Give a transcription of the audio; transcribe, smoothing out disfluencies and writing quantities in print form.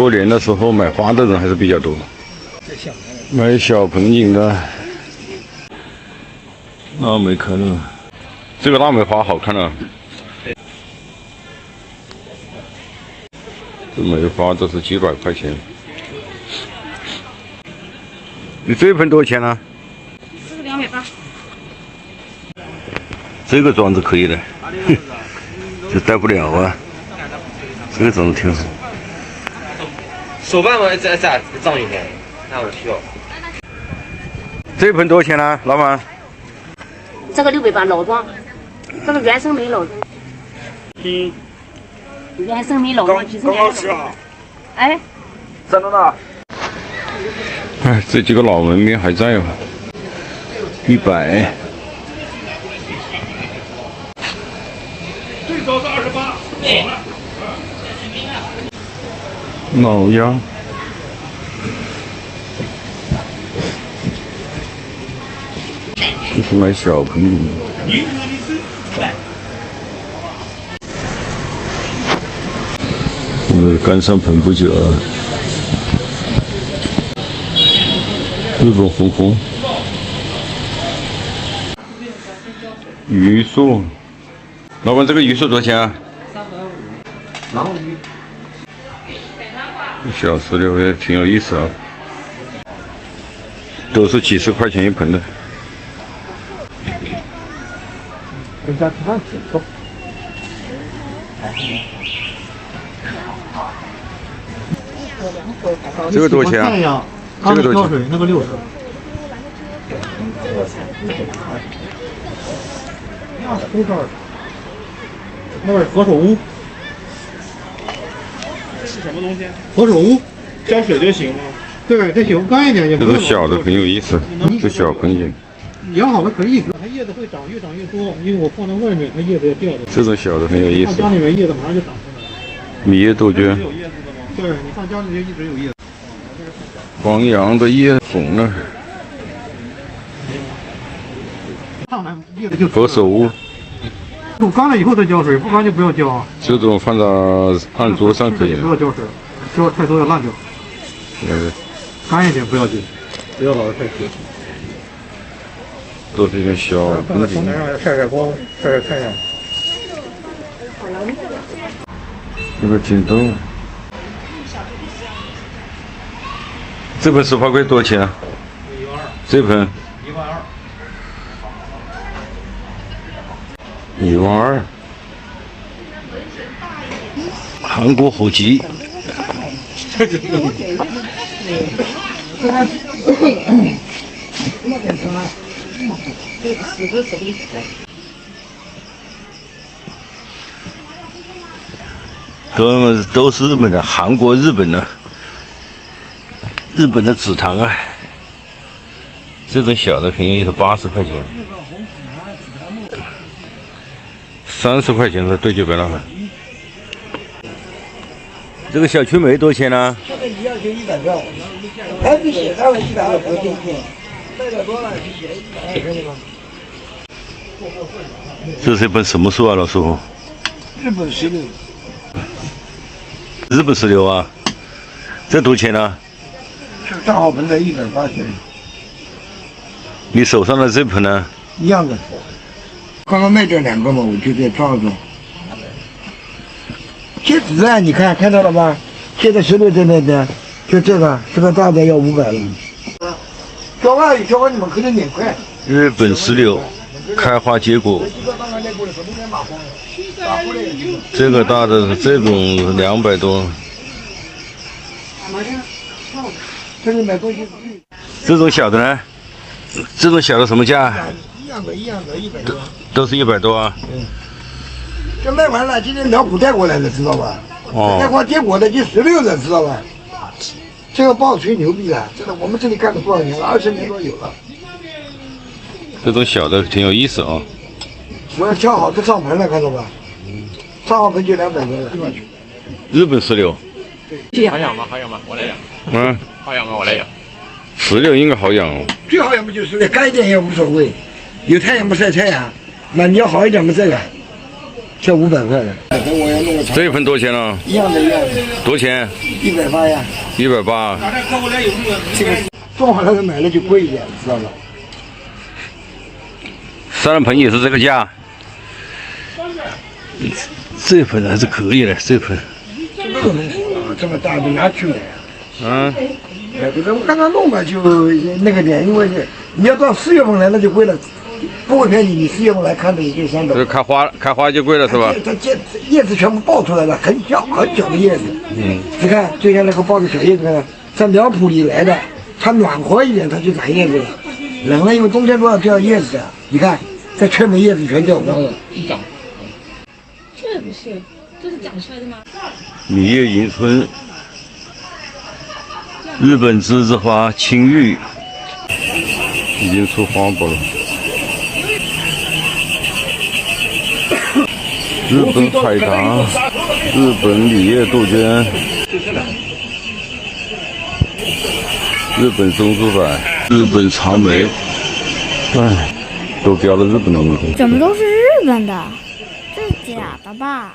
过年的时候买花的人还是比较多，买小盆景的。腊梅开了，这个腊梅花好看啊！这梅花都是几百块钱。你这一盆多少钱呢？这个280。这个桩子可以的，这带不了啊。这个桩子挺好。手办嘛，再涨一点，那我需要。这盆多少钱呢，老板？这个680老桩，这个原生梅老桩。原生梅老桩几十年了。哎。真的呢？哎，这几个老门面还在吗？100。最高是28。老鸭。这是买小盆景。刚上盆不久啊。日本红枫。榆树。老板，这个榆树多少钱啊？350。然后小石榴也挺有意思啊，都是几十块钱一盆的。跟家吃饭去，走。这个多少钱啊？这个多少钱？那个60。那是何首乌。是什么东西？何首乌，浇水就行吗？对，这行干一点也不。这种小的很有意思，这小盆景。养好了可以，它叶子会长，越长越多，因为我放在外面，它叶子要掉的。这种小的很有意思。放家里面叶子马上就长出来了。米叶杜鹃。有叶子的吗？对，你放家里面一直有叶子。黄杨的叶红了。上来叶子就。何首乌。干了以后再浇水，不干就不要浇。这种放在案桌上可以。不要浇水，浇太多要烂掉。干一点不要紧，不要老是太湿。都是一个小盆景。晒晒光，晒晒太阳。这个锦豆。这盆18块多少钱啊？12000。这盆12000。韩国火鸡。都是日本的，韩国、日本的，日本的紫檀啊。这种小的便宜是80块钱，30块钱的对900了。这个小曲梅多少钱呢？这个一样就100块，还是写上了120块，卖的多了就写120块。这是一本什么书啊，老师傅？日本石榴。日本石榴啊，这多少钱呢？这个大号盆才180钱。你手上的这盆呢？一样的。刚刚卖这2个嘛，我就在装装。贴纸啊，你看到了吧？贴的石榴在那边，就这个大的要500了。小花你们可能免快。日本石榴开花结果。这个大的这种200多。这里买东西。这种小的呢？这种小的什么价？一样的，100多。都是100多啊。这卖完了，今天苗圃带过来的，知道吧？带过结果的就16的，知道吧？这个不好吹牛逼啊！真的，我们这里干了多少年了？20年多有了。这种小的挺有意思啊。我要挑好的上盆了，看到吧？上好盆就200多了。日本石榴。好养吗？我来养。嗯。好养吗？我来养。石榴应该好养哦。最好养不就是干一点也无所谓，有太阳不晒太阳。那你要好一点嘛，这个。这500块的。等我要弄个这一盆多少钱呢？一样的，多少钱180呀。 ？180。这个种好了的买了就贵一点，知道吧？三人盆也是这个价。这盆还是可以的，这盆。这么大的哪去买啊？嗯。我刚刚弄嘛，就那个点，因为你要到4月份来那就贵了，不会便宜。你4月份来看的也就300。这开花就贵了是吧？它叶子全部爆出来了，很小的叶子。你看最近那个爆的小叶子，在苗圃里来的，它暖和一点，它就长叶子了。冷了，因为冬天都要掉叶子的。你看，这全部叶子全掉光了。这不是，这是长出来的吗？米叶迎春，日本栀子花青玉已经出黄果了。日本海棠，日本米叶杜鹃，日本松树柏，日本长梅，哎，都标了日本的名字。怎么都是日本的？这是假的吧？